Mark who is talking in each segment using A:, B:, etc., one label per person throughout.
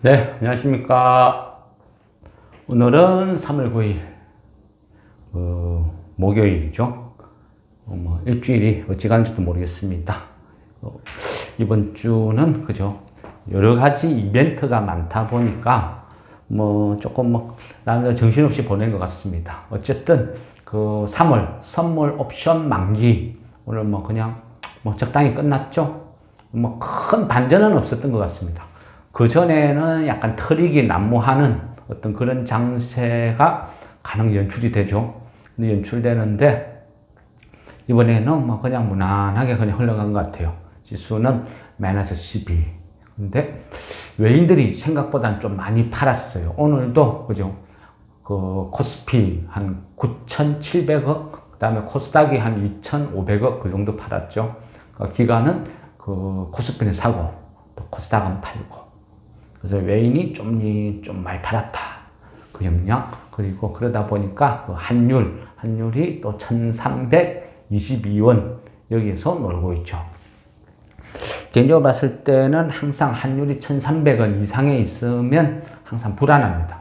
A: 네, 안녕하십니까. 오늘은 3월 9일, 목요일이죠. 일주일이 어찌 가는지도 모르겠습니다. 이번 주는, 그죠. 여러 가지 이벤트가 많다 보니까, 나는 정신없이 보낸 것 같습니다. 어쨌든, 3월 선물 옵션 만기, 오늘 그냥, 적당히 끝났죠. 큰 반전은 없었던 것 같습니다. 그 전에는 약간 털이기 난무하는 어떤 그런 장세가 가능 연출이 되죠. 근데 연출되는데, 이번에는 그냥 무난하게 그냥 흘러간 것 같아요. 지수는 마이너스 12. 근데 외인들이 생각보다는 좀 많이 팔았어요. 오늘도, 그죠? 코스피 한 9,700억, 그 다음에 코스닥이 한 2,500억 그 정도 팔았죠. 기관은 코스피는 사고, 또 코스닥은 팔고. 그래서 외인이 좀 많이 팔았다. 그 영역. 그리고 그러다 보니까 환율이 또 1322원 여기에서 놀고 있죠. 개인적으로 봤을 때는 항상 환율이 1300원 이상에 있으면 항상 불안합니다.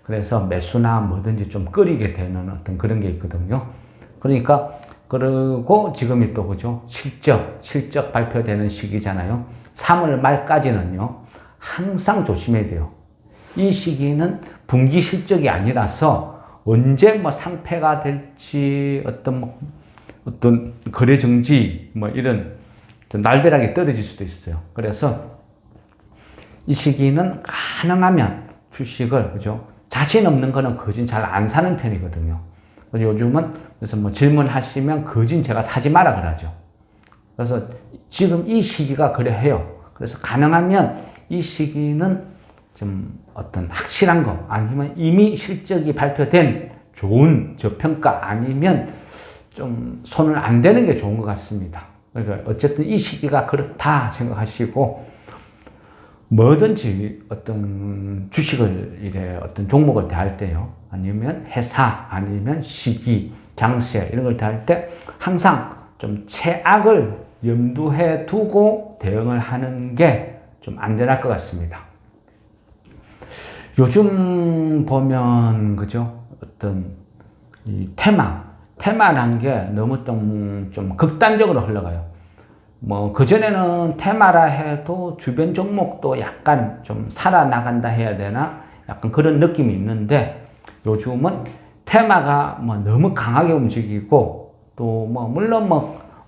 A: 그래서 매수나 뭐든지 좀 꺼리게 되는 어떤 그런 게 있거든요. 그러니까, 그리고 지금이 또 그죠? 실적 발표되는 시기잖아요. 3월 말까지는요. 항상 조심해야 돼요. 이 시기는 분기 실적이 아니라서 언제 상패가 될지 어떤 거래 정지 이런 날벼락이 떨어질 수도 있어요. 그래서 이 시기는 가능하면 주식을 그죠? 자신 없는 거는 거진 잘 안 사는 편이거든요. 요즘은 그래서 질문하시면 거진 제가 사지 마라 그러죠. 그래서 지금 이 시기가 그래 해요. 그래서 가능하면 이 시기는 좀 어떤 확실한 거 아니면 이미 실적이 발표된 좋은 저평가 아니면 좀 손을 안 대는 게 좋은 것 같습니다. 그러니까 어쨌든 이 시기가 그렇다 생각하시고 뭐든지 어떤 주식을 어떤 종목을 대할 때요. 아니면 회사 아니면 시기, 장세 이런 걸 대할 때 항상 좀 최악을 염두에 두고 대응을 하는 게 좀 안전할 것 같습니다. 요즘 보면, 그죠? 어떤, 이 테마란 게 너무 좀 극단적으로 흘러가요. 그전에는 테마라 해도 주변 종목도 약간 좀 살아나간다 해야 되나? 약간 그런 느낌이 있는데, 요즘은 테마가 너무 강하게 움직이고, 또 물론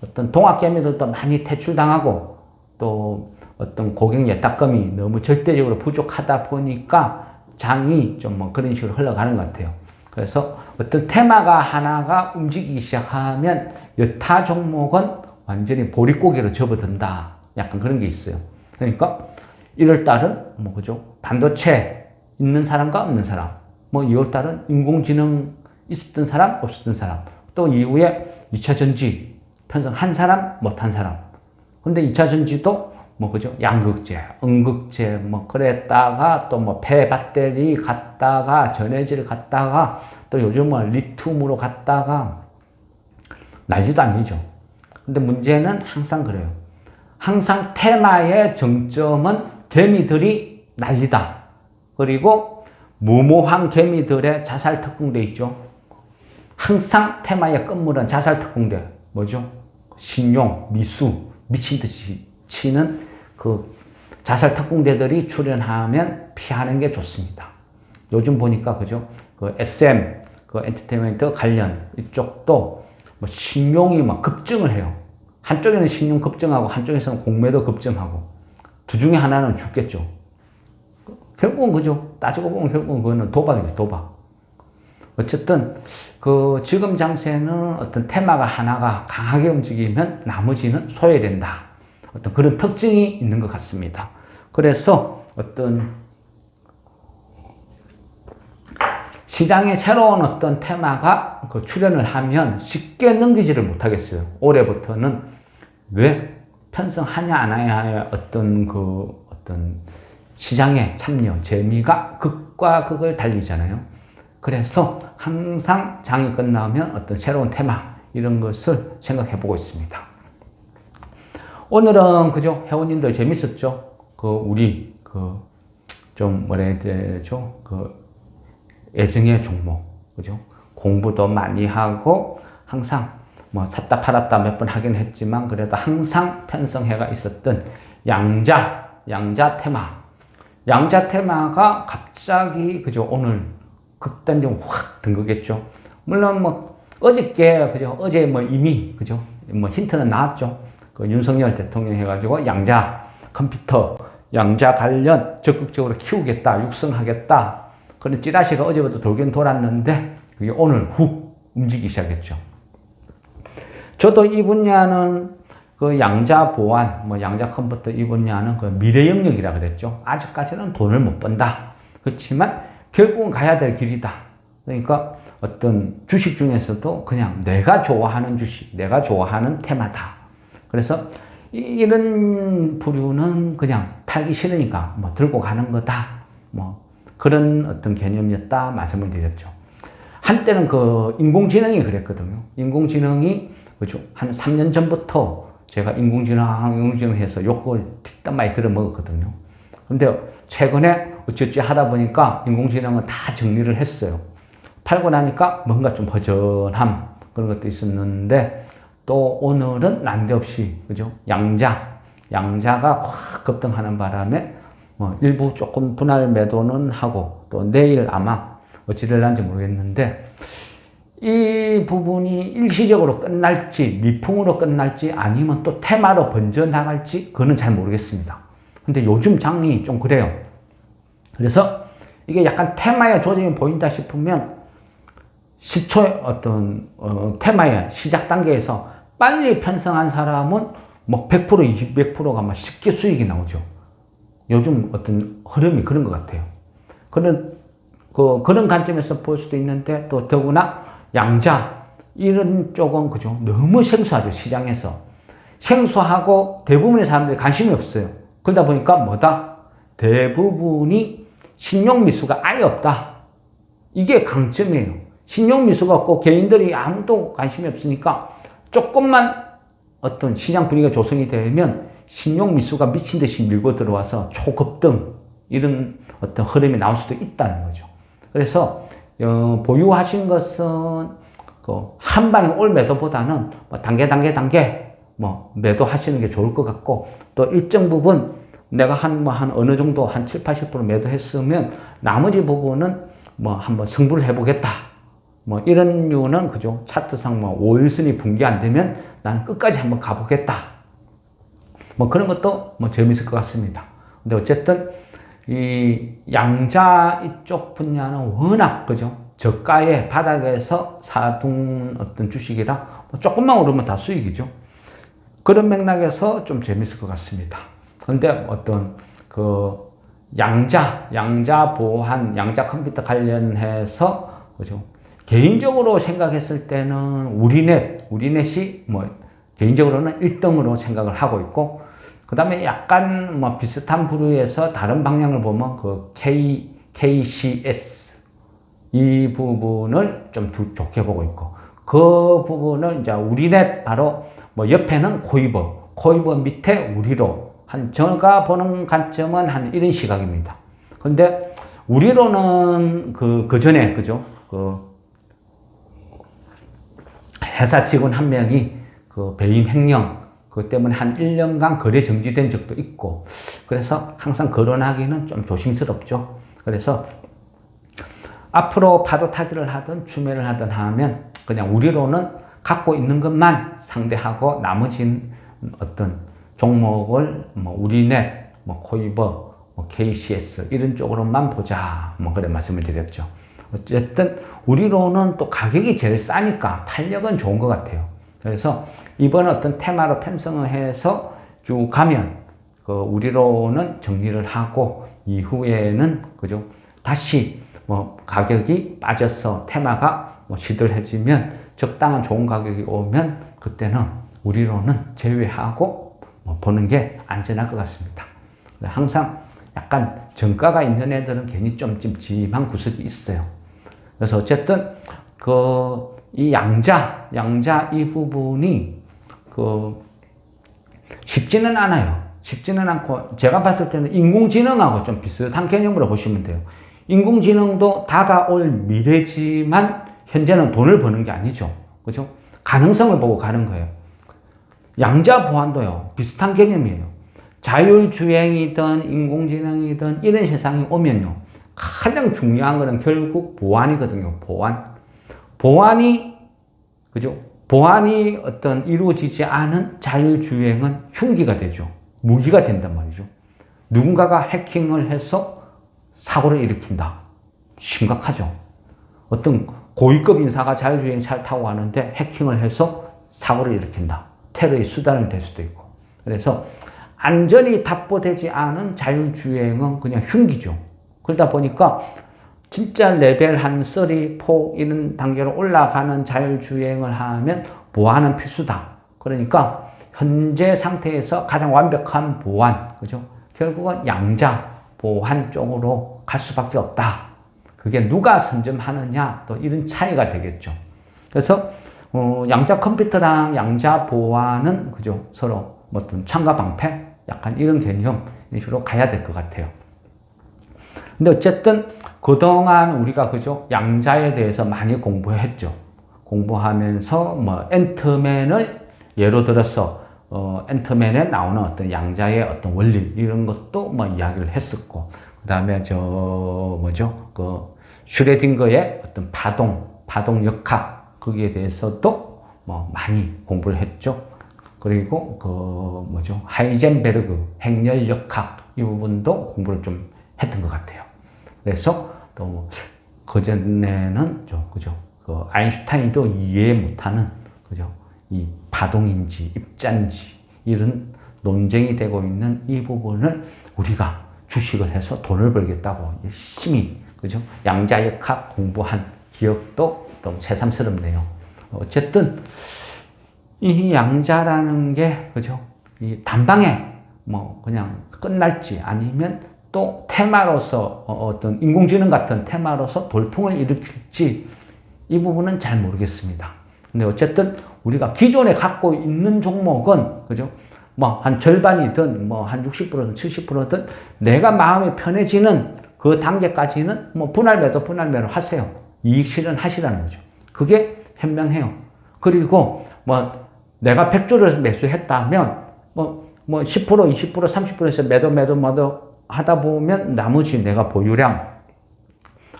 A: 어떤 동학개미들도 많이 퇴출당하고, 또 어떤 고객 예탁금이 너무 절대적으로 부족하다 보니까 장이 좀 그런 식으로 흘러가는 것 같아요. 그래서 어떤 테마가 하나가 움직이기 시작하면 여타 종목은 완전히 보릿고개로 접어든다. 약간 그런 게 있어요. 그러니까 1월달은 그죠? 반도체 있는 사람과 없는 사람. 2월달은 인공지능 있었던 사람, 없었던 사람. 또 이후에 2차 전지 편성한 사람, 못한 사람. 근데 2차 전지도 그죠? 양극재, 음극재, 그랬다가 또 폐배터리 갔다가 전해질 갔다가 또 요즘은 리튬으로 갔다가 난리도 아니죠. 근데 문제는 항상 그래요. 항상 테마의 정점은 개미들이 난리다. 그리고 무모한 개미들의 자살 특공대 있죠. 항상 테마의 끝물은 자살 특공대. 뭐죠? 신용, 미수, 미친 듯이 치는 자살 특공대들이 출연하면 피하는 게 좋습니다. 요즘 보니까, 그죠? SM, 엔터테인먼트 관련 이쪽도 신용이 급증을 해요. 한쪽에는 신용 급증하고 한쪽에서는 공매도 급증하고 두 중에 하나는 죽겠죠. 결국은 그죠? 따지고 보면 결국은 그거는 도박이죠, 도박. 어쨌든, 지금 장세는 어떤 테마가 하나가 강하게 움직이면 나머지는 소외된다. 어떤 그런 특징이 있는 것 같습니다. 그래서 어떤 시장에 새로운 어떤 테마가 출현을 하면 쉽게 넘기지를 못하겠어요. 올해부터는 왜 편성하냐 안 하냐의 어떤 시장의 참여, 재미가 극과 극을 달리잖아요. 그래서 항상 장이 끝나면 어떤 새로운 테마 이런 것을 생각해 보고 있습니다. 오늘은 그죠? 회원님들 재밌었죠? 우리 좀 뭐라 해야 되죠? 그 애증의 종목, 그죠? 공부도 많이 하고 항상 뭐 샀다 팔았다 몇 번 하긴 했지만 그래도 항상 편성해가 있었던 양자 테마가 갑자기 그죠? 오늘 극단적으로 확 든 거겠죠. 물론 뭐 어저께 그죠? 어제 뭐 이미 그죠? 뭐 힌트는 나왔죠. 그 윤석열 대통령 해가지고 양자 컴퓨터 양자 관련 적극적으로 키우겠다, 육성하겠다. 그런 찌라시가 어제부터 돌긴 돌았는데 그게 오늘 훅 움직이기 시작했죠. 저도 이 분야는 그 양자 보안, 뭐 양자 컴퓨터 이 분야는 그 미래 영역이라 그랬죠. 아직까지는 돈을 못 번다. 그렇지만 결국은 가야 될 길이다. 그러니까 어떤 주식 중에서도 그냥 내가 좋아하는 주식, 내가 좋아하는 테마다. 그래서 이런 부류는 그냥 팔기 싫으니까 뭐 들고 가는 거다. 뭐 그런 어떤 개념이었다 말씀을 드렸죠. 한때는 그 인공지능이 그랬거든요. 인공지능이 그죠? 한 3년 전부터 제가 인공지능 해서 욕을 뒷담 많이 들어먹었거든요. 근데 최근에 어찌어찌 하다 보니까 인공지능은 다 정리를 했어요. 팔고 나니까 뭔가 좀 허전함 그런 것도 있었는데 또 오늘은 난데없이 그죠? 양자가 확 급등하는 바람에 뭐 일부 조금 분할 매도는 하고 또 내일 아마 어찌 될런지 모르겠는데 이 부분이 일시적으로 끝날지 미풍으로 끝날지 아니면 또 테마로 번져 나갈지 그거는 잘 모르겠습니다. 근데 요즘 장이 좀 그래요. 그래서 이게 약간 테마의 조짐이 보인다 싶으면 시초의 어떤 테마의 시작 단계에서 빨리 편성한 사람은 뭐 100%, 200%가 막 쉽게 수익이 나오죠. 요즘 어떤 흐름이 그런 것 같아요. 그런 관점에서 볼 수도 있는데 또 더구나 양자 이런 쪽은 그죠 너무 생소하죠. 시장에서 생소하고 대부분의 사람들이 관심이 없어요. 그러다 보니까 뭐다 대부분이 신용미수가 아예 없다. 이게 강점이에요. 신용미수가 없고 개인들이 아무도 관심이 없으니까 조금만 어떤 시장 분위기가 조성이 되면 신용미수가 미친 듯이 밀고 들어와서 초급등 이런 어떤 흐름이 나올 수도 있다는 거죠. 그래서 보유하신 것은 한 방에 올 매도보다는 뭐 단계 뭐 매도하시는 게 좋을 것 같고 또 일정 부분 내가 한 어느 정도 한 7, 80% 매도했으면 나머지 부분은 뭐 한번 승부를 해보겠다. 뭐 이런 이유는 그죠. 차트상 뭐 5일선이 붕괴 안 되면 난 끝까지 한번 가보겠다. 뭐 그런 것도 뭐 재밌을 것 같습니다. 근데 어쨌든 이 양자 이쪽 분야는 워낙 그죠. 저가의 바닥에서 사둔 어떤 주식이라 뭐 조금만 오르면 다 수익이죠. 그런 맥락에서 좀 재밌을 것 같습니다. 근데 어떤 그 양자 보안, 양자 컴퓨터 관련해서 그죠. 개인적으로 생각했을 때는 우리넷이 뭐 개인적으로는 1등으로 생각을 하고 있고 그 다음에 약간 뭐 비슷한 부류에서 다른 방향을 보면 그 KCS 이 부분을 좀 좋게 보고 있고 그 부분을 이제 우리넷 바로 뭐 옆에는 코이버 밑에 우리로 제가 보는 관점은 한 이런 시각입니다. 근데 우리로는 그 전에 그죠? 회사 직원 한 명이 그 배임 횡령 그 때문에 한 1년간 거래 정지된 적도 있고 그래서 항상 거론하기는 좀 조심스럽죠. 그래서 앞으로 파도 타기를 하든 추매를 하든 하면 그냥 우리로는 갖고 있는 것만 상대하고 나머지는 어떤 종목을 뭐 우리넷, 뭐 코이버, 뭐 KCS 이런 쪽으로만 보자 뭐 그런 말씀을 드렸죠. 어쨌든 우리로는 또 가격이 제일 싸니까 탄력은 좋은 것 같아요. 그래서 이번 어떤 테마로 편성을 해서 쭉 가면 그 우리로는 정리를 하고 이후에는 그죠 다시 뭐 가격이 빠져서 테마가 뭐 시들해지면 적당한 좋은 가격이 오면 그때는 우리로는 제외하고 뭐 보는 게 안전할 것 같습니다. 항상 약간 정가가 있는 애들은 괜히 좀 찜찜한 구석이 있어요. 그래서 어쨌든 이 양자 이 부분이 쉽지는 않아요. 쉽지는 않고 제가 봤을 때는 인공지능하고 좀 비슷한 개념으로 보시면 돼요. 인공지능도 다가올 미래지만 현재는 돈을 버는 게 아니죠. 그죠? 가능성을 보고 가는 거예요. 양자 보안도요. 비슷한 개념이에요. 자율주행이든 인공지능이든 이런 세상이 오면요. 가장 중요한 거는 결국 보안이거든요. 보안이 그죠? 보안이 어떤 이루어지지 않은 자율주행은 흉기가 되죠. 무기가 된단 말이죠. 누군가가 해킹을 해서 사고를 일으킨다. 심각하죠. 어떤 고위급 인사가 자율주행차를 타고 가는데 해킹을 해서 사고를 일으킨다. 테러의 수단이 될 수도 있고. 그래서 안전이 답보되지 않은 자율주행은 그냥 흉기죠. 그러다 보니까 진짜 레벨 한 3, 4 이런 단계로 올라가는 자율주행을 하면 보안은 필수다. 그러니까 현재 상태에서 가장 완벽한 보안, 그죠? 결국은 양자 보안 쪽으로 갈 수밖에 없다. 그게 누가 선점하느냐, 또 이런 차이가 되겠죠. 그래서 양자 컴퓨터랑 양자 보안은 그죠? 서로 어떤 창과 방패, 약간 이런 개념으로 가야 될 것 같아요. 근데 어쨌든 그동안 우리가 그죠? 양자에 대해서 많이 공부했죠. 공부하면서 뭐 앤트맨을 예로 들어서 앤트맨에 나오는 어떤 양자의 어떤 원리 이런 것도 뭐 이야기를 했었고, 그다음에 슈레딩거의 어떤 파동 역학 거기에 대해서도 뭐 많이 공부를 했죠. 그리고 하이젠베르그 행렬 역학 이 부분도 공부를 좀 했던 것 같아요. 그래서 또 그전에는 아인슈타인도 이해 못하는 이 파동인지 입자인지 이런 논쟁이 되고 있는 이 부분을 우리가 주식을 해서 돈을 벌겠다고 열심히 양자역학 공부한 기억도 좀 새삼스럽네요. 어쨌든 이 양자라는 게 이 단방에 뭐 그냥 끝날지 아니면 또 테마로서 어떤 인공지능 같은 테마로서 돌풍을 일으킬지 이 부분은 잘 모르겠습니다. 근데 어쨌든 우리가 기존에 갖고 있는 종목은 뭐 한 절반이든 뭐 한 60%든 70%든 내가 마음이 편해지는 그 단계까지는 뭐 분할매도 하세요. 이익 실현하시라는 거죠. 그게 현명해요. 그리고 뭐 내가 100주를 매수했다면 뭐 10%, 20%, 30%에서 매도 하다 보면 나머지 내가 보유량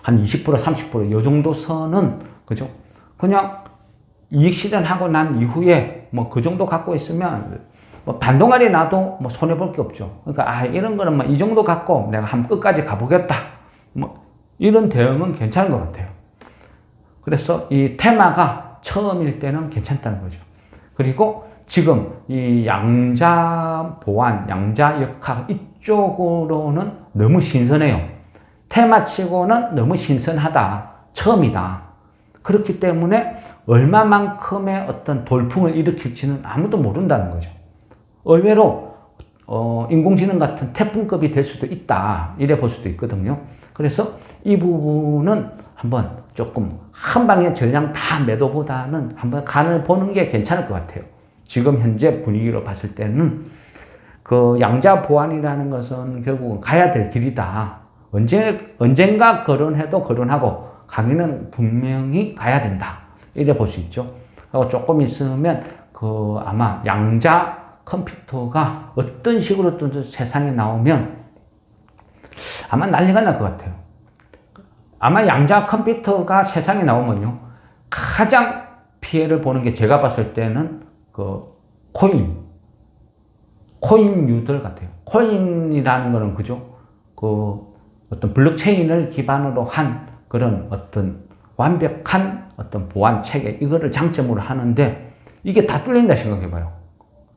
A: 한 20%, 30% 요 정도 선은 그냥 이익 실현하고 난 이후에 뭐 그 정도 갖고 있으면 뭐 반동아리 나도 뭐 손해 볼 게 없죠. 그러니까 이런 거는 뭐 이 정도 갖고 내가 한번 끝까지 가보겠다. 뭐 이런 대응은 괜찮은 것 같아요. 그래서 이 테마가 처음일 때는 괜찮다는 거죠. 그리고 지금 이 양자 보안, 양자 역학 이쪽으로는 너무 신선해요. 테마치고는 너무 신선하다. 처음이다. 그렇기 때문에 얼마만큼의 어떤 돌풍을 일으킬지는 아무도 모른다는 거죠. 의외로 인공지능 같은 태풍급이 될 수도 있다. 이래 볼 수도 있거든요. 그래서 이 부분은 한번 조금 한 방에 전량 다 매도보다는 한번 간을 보는 게 괜찮을 것 같아요. 지금 현재 분위기로 봤을 때는 그 양자 보안이라는 것은 결국은 가야 될 길이다. 언젠가 거론해도 거론하고 가기는 분명히 가야 된다. 이래 볼 수 있죠. 그리고 조금 있으면 아마 양자 컴퓨터가 어떤 식으로 또 세상에 나오면 아마 난리가 날 것 같아요. 아마 양자 컴퓨터가 세상에 나오면요. 가장 피해를 보는 게 제가 봤을 때는 코인류들 같아요. 코인이라는 거는 어떤 블록체인을 기반으로 한 그런 어떤 완벽한 어떤 보안 체계, 이거를 장점으로 하는데 이게 다 뚫린다 생각해 봐요.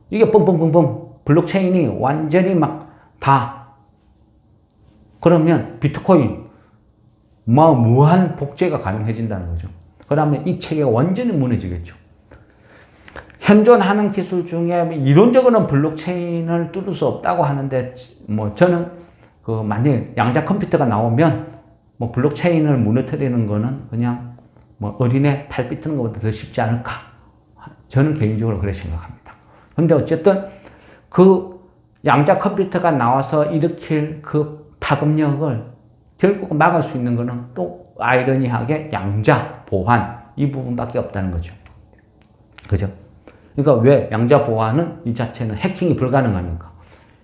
A: 이게 뻥뻥뻥뻥 블록체인이 완전히 그러면 비트코인 무한 복제가 가능해진다는 거죠. 그러면 이 체계가 완전히 무너지겠죠. 현존하는 기술 중에 이론적으로는 블록체인을 뚫을 수 없다고 하는데 저는 만약 양자 컴퓨터가 나오면 블록체인을 무너뜨리는 거는 그냥 어린애 팔 삐트는 것보다 더 쉽지 않을까. 저는 개인적으로 그렇게 생각합니다. 근데 어쨌든 양자 컴퓨터가 나와서 일으킬 그 파급력을 결국 막을 수 있는 것은 또 아이러니하게 양자 보안 이 부분밖에 없다는 거죠. 그죠? 그러니까 왜 양자 보안은 이 자체는 해킹이 불가능하니까.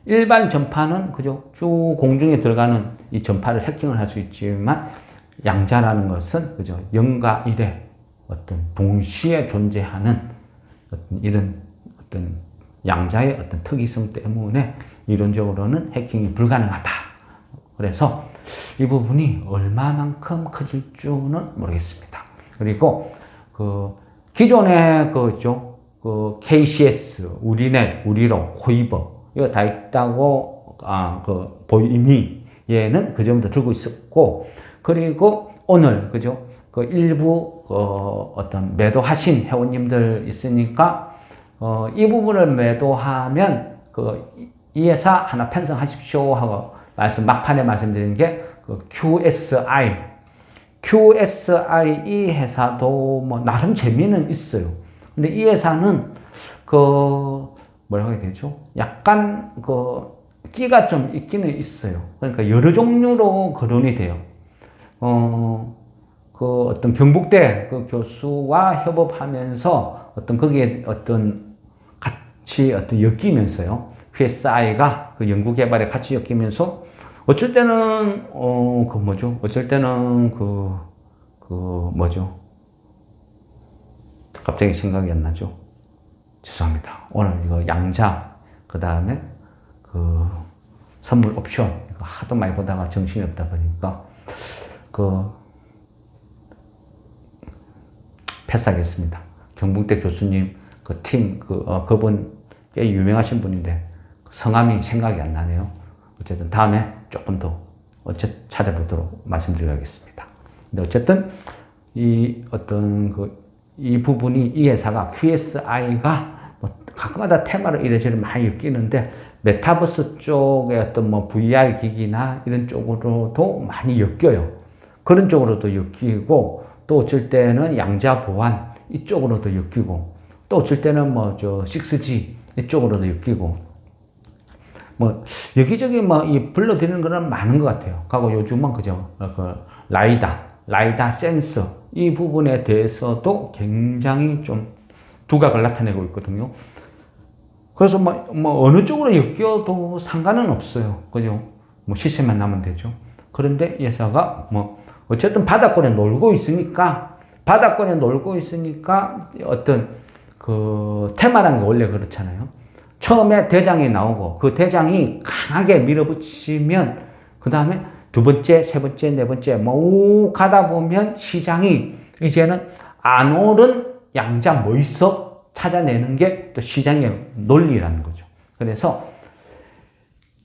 A: 일반 전파는 그죠? 쭉 공중에 들어가는 이 전파를 해킹을 할 수 있지만 양자라는 것은 그죠? 0과 1의 어떤 동시에 존재하는 어떤 이런 어떤 양자의 어떤 특이성 때문에 이론적으로는 해킹이 불가능하다. 그래서 이 부분이 얼마만큼 커질 줄은 모르겠습니다. 그리고 그 기존에 그죠? 그 KCS, 우리넷, 우리로, 코이버 이거 다 있다고 이미 얘는 그 전부터 들고 있었고, 그리고 오늘 그죠? 그 일부 어떤 매도하신 회원님들 있으니까 이 부분을 매도하면 이 회사 하나 편성하십시오 하고 막판에 말씀드린 게 그 QSI 이 회사도 뭐 나름 재미는 있어요. 근데 이 회사는 뭐라고 해야 되죠? 약간 끼가 좀 있기는 있어요. 그러니까 여러 종류로 거론이 돼요. 어떤 경북대 그 교수와 협업하면서 거기에 같이 엮이면서요. QSI가 그 연구개발에 같이 엮이면서 어쩔 때는 어쩔 때는 갑자기 생각이 안 나죠. 죄송합니다. 오늘 이거 양자 그 다음에 선물 옵션 이거 하도 많이 보다가 정신이 없다 보니까 패스하겠습니다. 경북대 교수님 팀 그분 꽤 유명하신 분인데 성함이 생각이 안 나네요. 어쨌든 다음에 조금 더 찾아보도록 말씀드리겠습니다. 근데 어쨌든 이 부분이 이 회사가 QSI가 가끔가다 테마를 이래저래 많이 엮이는데 메타버스 쪽에 VR 기기나 이런 쪽으로도 많이 엮여요. 그런 쪽으로도 엮이고 또 어쩔 때는 양자 보안 이쪽으로도 엮이고 또 어쩔 때는 6G 이쪽으로도 엮이고 여기저기 불러드리는 거는 많은 것 같아요. 그리고 요즘은 그죠? 라이다 센서 이 부분에 대해서도 굉장히 좀 두각을 나타내고 있거든요. 그래서 어느 쪽으로 엮여도 상관은 없어요. 그죠? 시세만 나면 되죠. 그런데 이 회사가 어쨌든 바닥권에 놀고 있으니까 어떤 테마라는 게 원래 그렇잖아요. 처음에 대장이 나오고 그 대장이 강하게 밀어붙이면 그 다음에 두 번째, 세 번째, 네 번째 가다 보면 시장이 이제는 안 오른 양자 뭐 있어? 찾아내는 게 또 시장의 논리라는 거죠. 그래서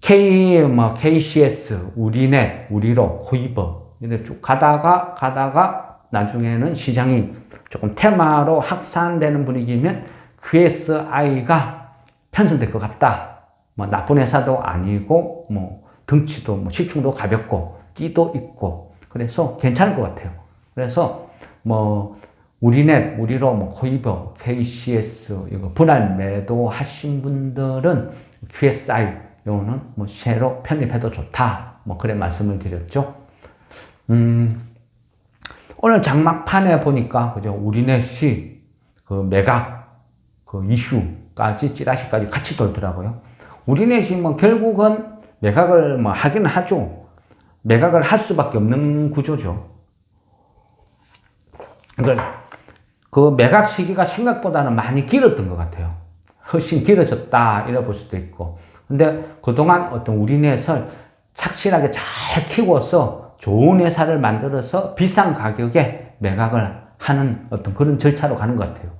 A: KCS, 우리넷, 우리로, 코이버 이렇게 쭉 가다가 나중에는 시장이 조금 테마로 확산되는 분위기면 QSI가 편성될 것 같다. 나쁜 회사도 아니고 덩치도 시총도 가볍고 끼도 있고 그래서 괜찮을 것 같아요. 그래서 우리넷, 우리로, 코이버, KCS 이거 분할 매도 하신 분들은 QSI 요거는 새로 편입해도 좋다. 그래 말씀을 드렸죠. 오늘 장막판에 보니까 그죠? 우리넷이 매각 이슈까지 찌라시까지 같이 돌더라고요. 우리넷이 결국은 매각을 하기는 하죠. 매각을 할 수밖에 없는 구조죠. 그러니까 그 매각 시기가 생각보다는 많이 길었던 것 같아요. 훨씬 길어졌다 이래 볼 수도 있고. 근데 그동안 어떤 우리넷을 착실하게 잘 키워서 좋은 회사를 만들어서 비싼 가격에 매각을 하는 어떤 그런 절차로 가는 것 같아요.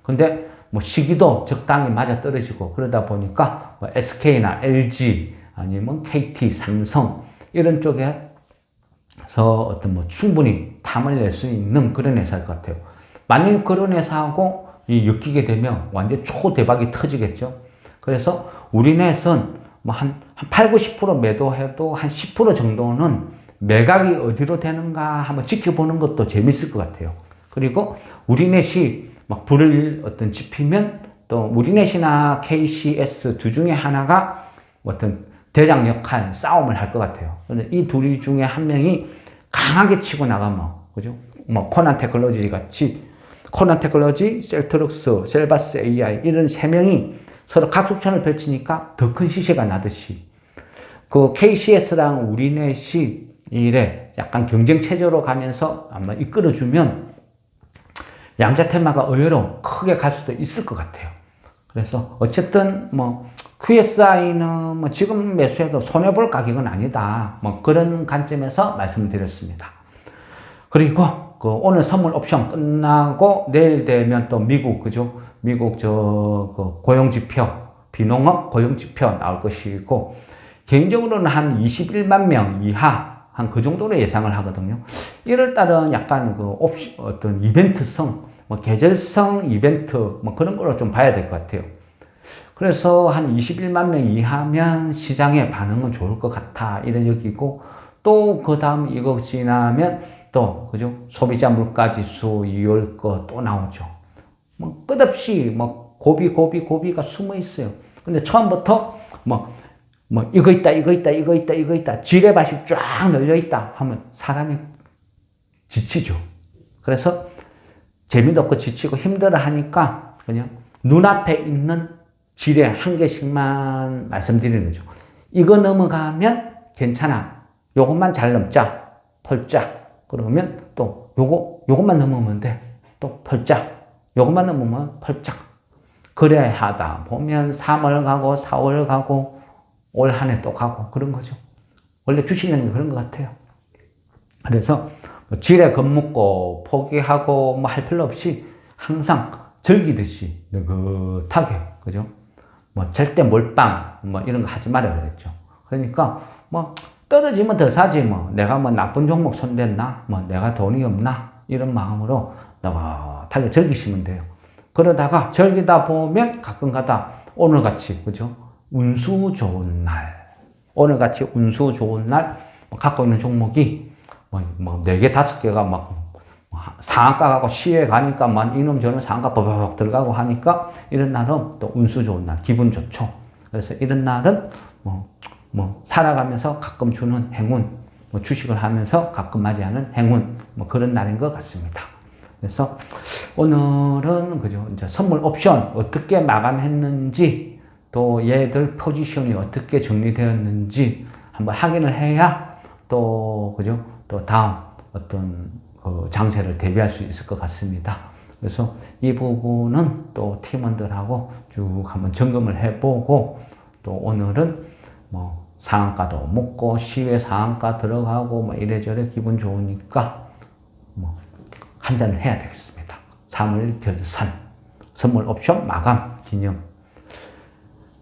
A: 근데 시기도 적당히 맞아 떨어지고 그러다 보니까 SK나 LG 아니면 KT, 삼성 이런 쪽에서 어떤 충분히 탐을 낼 수 있는 그런 회사일 것 같아요. 만약 그런 회사하고 엮이게 되면 완전 초대박이 터지겠죠. 그래서 우리넷은 한 8, 90% 매도해도 한 10% 정도는 매각이 어디로 되는가 한번 지켜보는 것도 재밌을 것 같아요. 그리고 우리넷이 불을 지피면 또 우리넷이나 KCS 두 중에 하나가 어떤 대장 역할 싸움을 할 것 같아요. 근데 이 둘이 중에 한 명이 강하게 치고 나가면, 그죠? 뭐 코난 테크놀로지 같이 코난 테크놀로지, 셀트럭스, 셀바스 AI 이런 세 명이 서로 각축전을 펼치니까 더 큰 시세가 나듯이 그 KCS랑 우리넷이 이래 약간 경쟁 체제로 가면서 아마 이끌어주면 양자 테마가 의외로 크게 갈 수도 있을 것 같아요. 그래서 어쨌든 뭐 QSI는 뭐 지금 매수해도 손해볼 가격은 아니다. 뭐 그런 관점에서 말씀을 드렸습니다. 그리고 그 오늘 선물 옵션 끝나고 내일 되면 또 미국, 그죠? 미국 그 고용지표, 비농업 고용지표 나올 것이고, 개인적으로는 한 21만 명 이하, 한 그 정도로 예상을 하거든요. 1월 달은 약간 그 어떤 이벤트성, 뭐 계절성 이벤트, 뭐 그런 걸로 좀 봐야 될 것 같아요. 그래서 한 21만 명 이하면 시장의 반응은 좋을 것 같아. 이런 얘기고, 또 그 다음 이거 지나면 또, 그죠? 소비자 물가 지수 2월 거 또 나오죠. 뭐 끝없이 뭐 고비가 숨어 있어요. 근데 처음부터 뭐 이거 있다 지뢰밭이 쫙 널려 있다 하면 사람이 지치죠. 그래서 재미도 없고 지치고 힘들어 하니까 그냥 눈앞에 있는 지뢰 한 개씩만 말씀드리는 거죠. 이거 넘어가면 괜찮아. 요것만 잘 넘자. 펄짝. 그러면 또 요것만 넘으면 돼. 또 펄짝. 요것만 넘으면 펄짝. 그래 하다 보면 3월 가고 4월 가고 올 한 해 또 가고 그런 거죠. 원래 주식이라는 게 그런 것 같아요. 그래서 지뢰 겁먹고 포기하고 뭐 할 필요 없이 항상 즐기듯이 느긋하게, 그죠? 뭐 절대 몰빵 뭐 이런 거 하지 말아야 그랬죠. 그러니까 뭐 떨어지면 더 사지 뭐 내가 뭐 나쁜 종목 손댔나 뭐 내가 돈이 없나 이런 마음으로 느긋하게 즐기시면 돼요. 그러다가 즐기다 보면 가끔가다 오늘같이, 그죠? 운수 좋은 날, 오늘같이 운수 좋은 날 갖고 있는 종목이 뭐 4개, 5개가 막 상한가 가고 시에 가니까 막 이놈 저놈 상한가 버벅 들어가고 하니까 이런 날은 또 운수 좋은 날, 기분 좋죠. 그래서 이런 날은 뭐 살아가면서 가끔 주는 행운, 뭐 주식을 하면서 가끔 맞이하는 행운, 뭐 그런 날인 것 같습니다. 그래서 오늘은 그죠? 이제 선물 옵션 어떻게 마감했는지 또 얘들 포지션이 어떻게 정리되었는지 한번 확인을 해야 또 그죠? 또 다음 어떤 그 장세를 대비할 수 있을 것 같습니다. 그래서 이 부분은 또 팀원들하고 쭉 한번 점검을 해보고 또 오늘은 뭐 상한가도 먹고 시외 상한가 들어가고 뭐 이래저래 기분 좋으니까 뭐 한 잔을 해야 되겠습니다. 3월 결산 선물 옵션 마감 기념.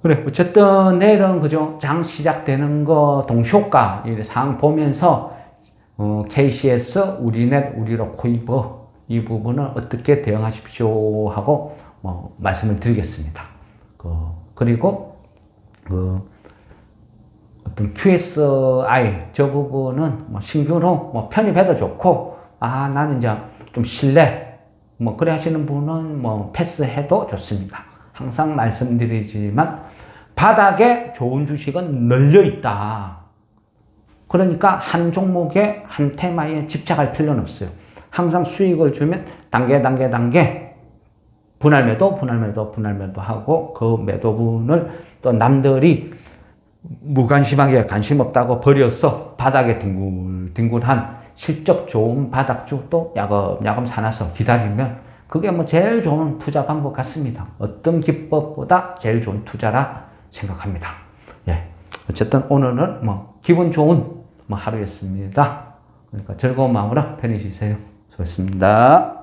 A: 그래 어쨌든 내일은 그죠? 장 시작되는 거 동시효과 상황 보면서 KCS, 우리넷, 우리로 코이버 이 부분을 어떻게 대응하십시오 하고 뭐 말씀을 드리겠습니다. 그리고 어떤 QSI 저 부분은 뭐 신규로 뭐 편입해도 좋고 나는 이제 좀 실내 뭐 그래 하시는 분은 뭐 패스해도 좋습니다. 항상 말씀드리지만 바닥에 좋은 주식은 널려 있다. 그러니까 한 종목에 한 테마에 집착할 필요는 없어요. 항상 수익을 주면 단계 분할 매도 하고 그 매도분을 또 남들이 무관심하게 관심 없다고 버려서 바닥에 뒹굴한 실적 좋은 바닥주 또 야금 사놔서 기다리면 그게 뭐 제일 좋은 투자 방법 같습니다. 어떤 기법보다 제일 좋은 투자라 생각합니다. 예. 어쨌든 오늘은 뭐 기분 좋은 하루였습니다. 그러니까 즐거운 마음으로 편히 쉬세요. 수고했습니다.